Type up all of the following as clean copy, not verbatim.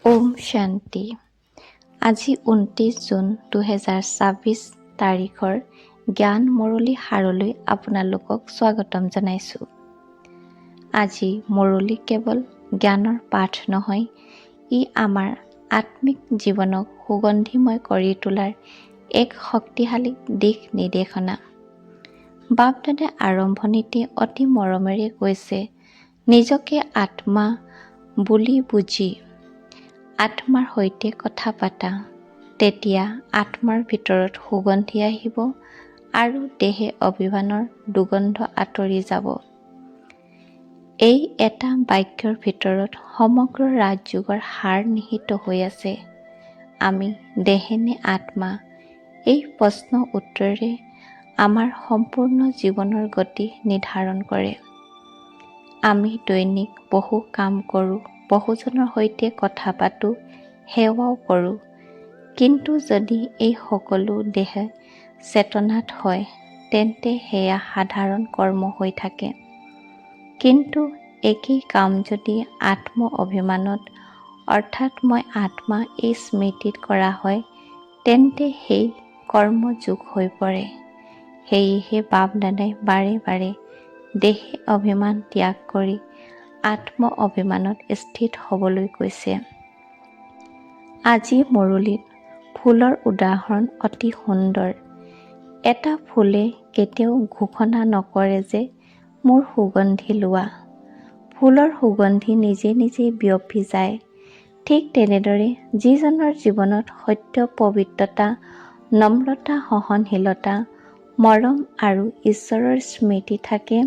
ওম শান্তি। আজি ২৯ জুন ২০২৬ তাৰিখৰ জ্ঞান মুৰলী সাৰলৈ আপোনালোকক স্বাগতম জনাইছোঁ। আজি মুৰলী কেৱল জ্ঞানৰ পাঠ নহয়, ই আমাৰ আত্মিক জীৱনক সুগন্ধিময় কৰি তোলাৰ এক শক্তিশালী দিশ নিৰ্দেশনা। বাপ-দাদাই আৰম্ভণিতে অতি মৰমেৰে কৈছে, নিজকে আত্মা বুলি বুজি আত্মাৰ সৈতে কথা পাতা, তেতিয়া আত্মাৰ ভিতৰত সুগন্ধি আহিব আৰু দেহে অভিমানৰ দুৰ্গন্ধ আঁতৰি যাব। এই এটা বাক্যৰ ভিতৰত সমগ্ৰ ৰাজযোগৰ সাৰ নিহিত হৈ আছে। আমি দেহে নে আত্মা? এই প্ৰশ্ন উত্তৰে আমাৰ সম্পূৰ্ণ জীৱনৰ গতি নিৰ্ধাৰণ কৰে। আমি দৈনিক বহু কাম কৰোঁ, বহুজনৰ সৈতে কথা পাতোঁ, সেৱাও কৰোঁ, কিন্তু যদি এই সকলো দেহ চেতনাত হয়, তেন্তে সেয়া সাধাৰণ কৰ্ম হৈ থাকে। কিন্তু একেই কাম যদি আত্ম অভিমানত অৰ্থাৎ মই আত্মা এই স্মৃতিত কৰা হয়, তেন্তে সেই কৰ্ম যোগ হৈ পৰে। সেয়েহে বাপ-দাদাই বাৰে বাৰে দেহে অভিমান ত্যাগ কৰি আত্ম অভিমানত স্থিত হ'বলৈ কৈছে। আজি মুৰলীত ফুলৰ উদাহৰণ অতি সুন্দৰ। এটা ফুলে কেতিয়াও ঘোষণা নকৰে যে মোৰ সুগন্ধি লোৱা। ফুলৰ সুগন্ধি নিজে নিজে বিয়পি যায়। ঠিক তেনেদৰে যিজনৰ জীৱনত সত্য, পবিত্ৰতা, নম্ৰতা, সহনশীলতা, মৰম আৰু ঈশ্বৰৰ স্মৃতি থাকে,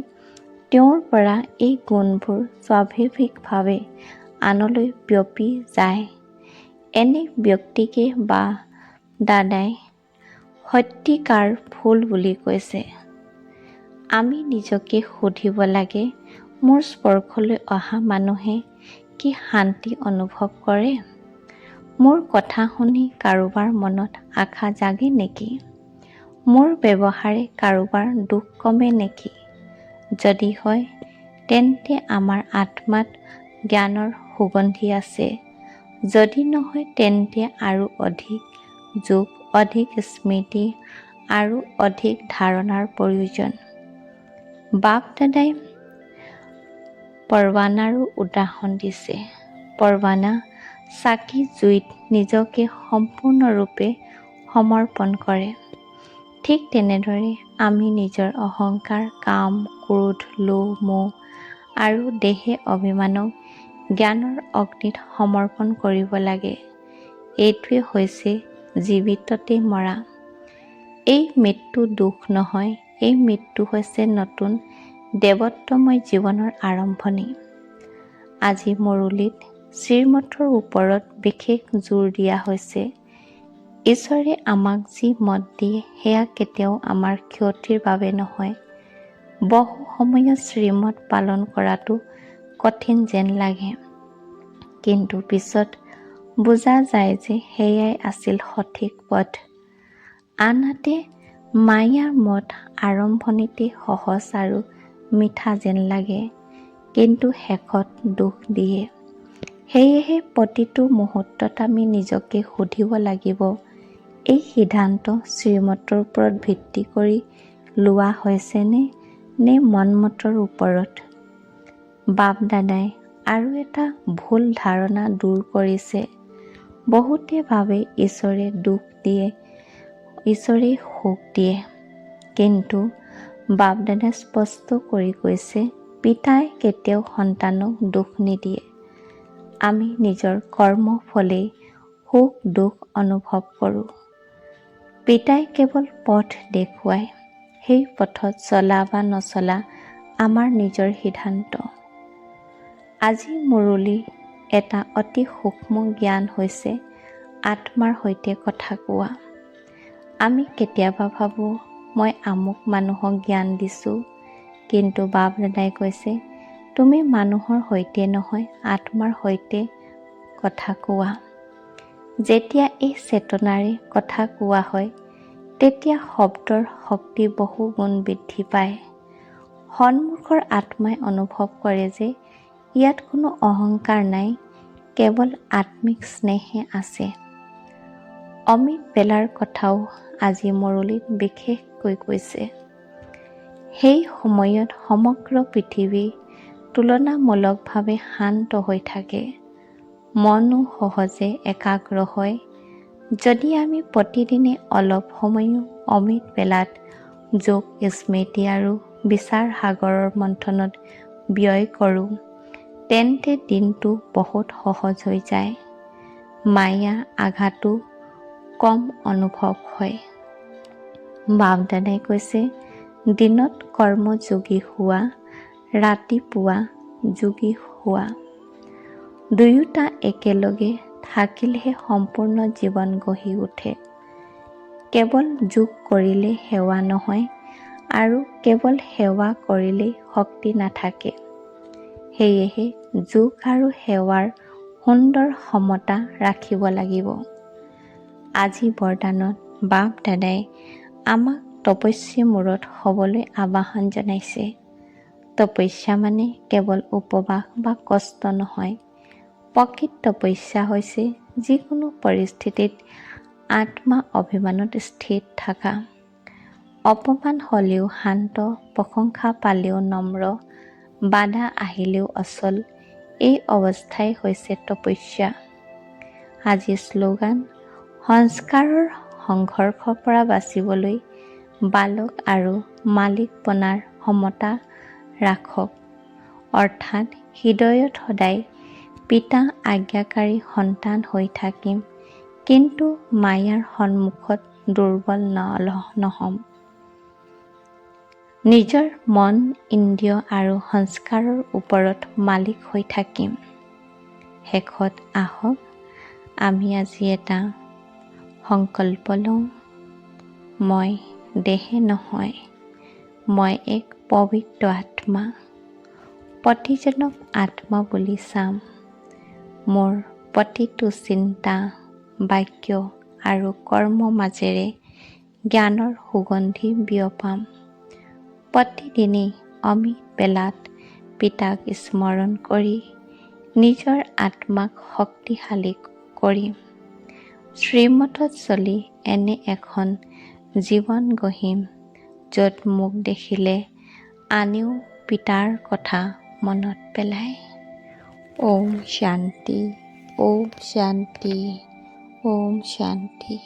তেওঁৰ পৰা এই গুণবোৰ স্বাভাৱিকভাৱে আনলৈ বিয়পি যায়। এনে ব্যক্তিকে বাপ-দাদাই সত্যিকাৰ ফুল বুলি কৈছে। আমি নিজকে সুধিব লাগে, মোৰ স্পৰ্শলৈ অহা মানুহে কি শান্তি অনুভৱ কৰে? মোৰ কথা শুনি কাৰোবাৰ মনত আশা জাগে নেকি? মোৰ ব্যৱহাৰে কাৰোবাৰ দুখ কমে নেকি? যদি হয়, তেন্তে আমাৰ আত্মাত জ্ঞানৰ সুগন্ধি আছে। যদি নহয়, তেন্তে আৰু অধিক যোগ, অধিক স্মৃতি আৰু অধিক ধাৰণাৰ প্ৰয়োজন। বাপ-দাদাই পৰৱানাৰো উদাহৰণ দিছে। পৰৱানা চাকি জুইত নিজকে সম্পূৰ্ণৰূপে সমৰ্পণ কৰে। ঠিক তেনেদৰে আমি নিজৰ অহংকাৰ, কাম, ক্ৰোধ, লোভ, মোহ আৰু দেহে অভিমানক জ্ঞানৰ অগ্নিত সমৰ্পণ কৰিব লাগে। এইটোৱে হৈছে জীৱিততে মৰা। এই মৃত্যু দুখ নহয়, এই মৃত্যু হৈছে নতুন দেৱত্বময় জীৱনৰ আৰম্ভণি। আজি মুৰলীত শ্ৰীমতৰ ওপৰত বিশেষ জোৰ দিয়া হৈছে। ঈশ্বৰে আমাক যি মত দিয়ে, সেয়া কেতিয়াও আমাৰ ক্ষতিৰ বাবে নহয়। বহু সময়ত শ্ৰীমত পালন কৰাটো কঠিন যেন লাগে, কিন্তু পিছত বুজা যায় যে সেয়াই আছিল সঠিক পথ। আনহাতে মায়াৰ মত আৰম্ভণিতে সহজ আৰু মিঠা যেন লাগে, কিন্তু শেষত দুখ দিয়ে। সেয়েহে প্ৰতিটো মুহূৰ্তত আমি নিজকে সুধিব লাগিব, এই সিদ্ধান্ত শ্ৰীমতৰ ওপৰত ভিত্তি কৰি লোৱা হৈছেনে নে মনমতৰ ওপৰত? বাপ-দাদাই আৰু এটা ভুল ধাৰণা দূৰ কৰিছে। বহুতে ভাবে ঈশ্বৰে দুখ দিয়ে, ঈশ্বৰে সুখ দিয়ে। কিন্তু বাপ-দাদাই স্পষ্ট কৰি কৈছে, পিতাই কেতিয়াও সন্তানক দুখ নিদিয়ে। আমি নিজৰ কৰ্ম ফলেই সুখ দুখ অনুভৱ কৰোঁ। পিতাই কেৱল পথ দেখুৱায়। সেই পথত চলা বা নচলা আমাৰ নিজৰ সিদ্ধান্ত। আজি মুৰলী এটা অতি সূক্ষ্ম জ্ঞান হৈছে আত্মাৰ সৈতে কথা কোৱা। আমি কেতিয়াবা ভাবোঁ, মই আমুক মানুহক জ্ঞান দিছোঁ, কিন্তু বাপ-দাদাই কৈছে, তুমি মানুহৰ সৈতে নহয়, আত্মাৰ সৈতে কথা কোৱা। যেতিয়া এই চেতনাৰে কথা কোৱা হয়, তেতিয়া শব্দৰ শক্তি বহু গুণ বৃদ্ধি পায়। সন্মুখৰ আত্মাই অনুভৱ কৰে যে ইয়াত কোনো অহংকাৰ নাই, কেৱল আত্মিক স্নেহে আছে। অমিত বেলাৰ কথাও আজি মুৰলীত বিশেষকৈ কৈছে। সেই সময়ত সমগ্ৰ পৃথিৱী তুলনামূলকভাৱে শান্ত হৈ থাকে, মনো সহজে একাগ্ৰ হয়। যদি আমি প্ৰতিদিনে অলপ সময়ো অমিত বেলাত যোগ, স্মৃতি আৰু বিচাৰ সাগৰৰ মন্থনত ব্যয় কৰোঁ, তেন্তে দিনটো বহুত সহজ হৈ যায়। মায়া আঘাতো কম অনুভৱ হয়। বাপ-দাদাই কৈছে, দিনত কৰ্মযোগী হোৱা, ৰাতিপুৱা যোগী হোৱা। দুয়োটা একেলগে থাকিলেহে সম্পূৰ্ণ জীৱন গঢ়ি উঠে। কেৱল যোগ কৰিলে সেৱা নহয় আৰু কেৱল সেৱা কৰিলেই শক্তি নাথাকে। সেয়েহে যোগ আৰু সেৱাৰ সুন্দৰ সমতা ৰাখিব লাগিব। আজি বৰদানত বাপ-দাদাই আমাক তপস্যা মূৰত হ'বলৈ আহ্বান জনাইছে। তপস্যা মানে কেৱল উপবাস বা কষ্ট নহয়। প্ৰকৃত তপস্যা হৈছে যিকোনো পৰিস্থিতিত আত্মা অভিমানত স্থিৰ থকা। অপমান হ'লেও শান্ত, প্ৰশংসা পালেও নম্ৰ, বাধা আহিলেও অচল। এই অৱস্থাই হৈছে তপস্যা। আজি শ্লোগান: সংস্কাৰৰ সংঘৰ্ষৰ পৰা বাচিবলৈ বালক আৰু মালিকপনাৰ সমতা ৰাখক। অৰ্থাৎ হৃদয়ত সদায় পিতা আজ্ঞাকাৰী সন্তান হৈ থাকিম, কিন্তু মায়াৰ সন্মুখত দুৰ্বল নহ'ম। নিজৰ মন, ইন্দ্ৰিয় আৰু সংস্কাৰৰ ওপৰত মালিক হৈ থাকিম। শেষত আহক আমি আজি এটা সংকল্প লওঁ। মই দেহে নহয়, মই এক পবিত্ৰ আত্মা। প্ৰতিজনক আত্মা বুলি চাম। মোৰ প্ৰতিটো চিন্তা, বাক্য আৰু কৰ্মৰ মাজেৰে জ্ঞানৰ সুগন্ধি বিয়পাম। প্ৰতিদিনেই অমিত বেলাত পিতাক স্মৰণ কৰি নিজৰ আত্মাক শক্তিশালী কৰিম। শ্ৰীমতত চলি এনে এখন জীৱন গঢ়িম, য'ত মোক দেখিলে আনেও পিতাৰ কথা মনত পেলায়। ওম শান্তি, ওম শান্তি, ওম শান্তি।